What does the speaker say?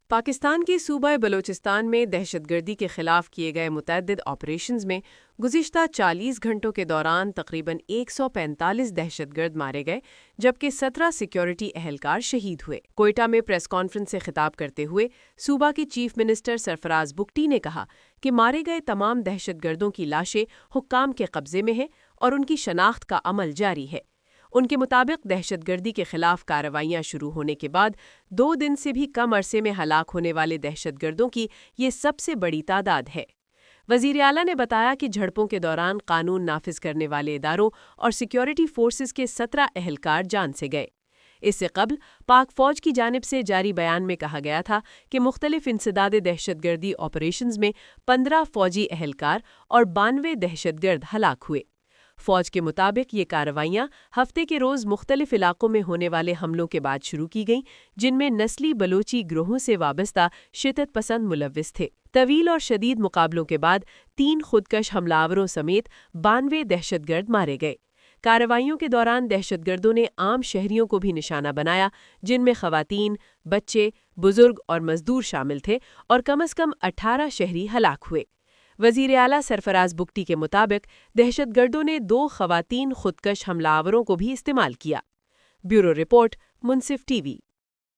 پاکستان کے صوبہ بلوچستان میں دہشت گردی کے خلاف کیے گئے متعدد آپریشنز میں گزشتہ 40 گھنٹوں کے دوران تقریباً 145 دہشت گرد مارے گئے جبکہ 17 سیکیورٹی اہلکار شہید ہوئے۔ کوئٹہ میں پریس کانفرنس سے خطاب کرتے ہوئے صوبہ کے چیف منسٹر سرفراز بگٹی نے کہا کہ مارے گئے تمام دہشت گردوں کی لاشیں حکام کے قبضے میں ہیں اور ان کی شناخت کا عمل جاری ہے۔ ان کے مطابق دہشت گردی کے خلاف کارروائیاں شروع ہونے کے بعد 2 دن سے بھی کم عرصے میں ہلاک ہونے والے دہشت گردوں کی یہ سب سے بڑی تعداد ہے۔ وزیر اعلیٰ نے بتایا کہ جھڑپوں کے دوران قانون نافذ کرنے والے اداروں اور سیکیورٹی فورسز کے 17 اہلکار جان سے گئے۔ اس سے قبل پاک فوج کی جانب سے جاری بیان میں کہا گیا تھا کہ مختلف انسداد دہشت گردی آپریشنز میں 15 فوجی اہلکار اور 92 دہشت گرد ہلاک ہوئے۔ فوج کے مطابق یہ کارروائیاں ہفتے کے روز مختلف علاقوں میں ہونے والے حملوں کے بعد شروع کی گئیں جن میں نسلی بلوچی گروہوں سے وابستہ شدت پسند ملوث تھے۔ طویل اور شدید مقابلوں کے بعد 3 خودکش حملہ آوروں سمیت 92 دہشت گرد مارے گئے۔ کارروائیوں کے دوران دہشت گردوں نے عام شہریوں کو بھی نشانہ بنایا جن میں خواتین، بچے، بزرگ اور مزدور شامل تھے اور کم از کم 18 شہری ہلاک ہوئے۔ وزیر اعلیٰ سرفراز بگٹی کے مطابق دہشت گردوں نے 2 خواتین خودکش حملہ آوروں کو بھی استعمال کیا۔ بیورو رپورٹ، منصف ٹی وی۔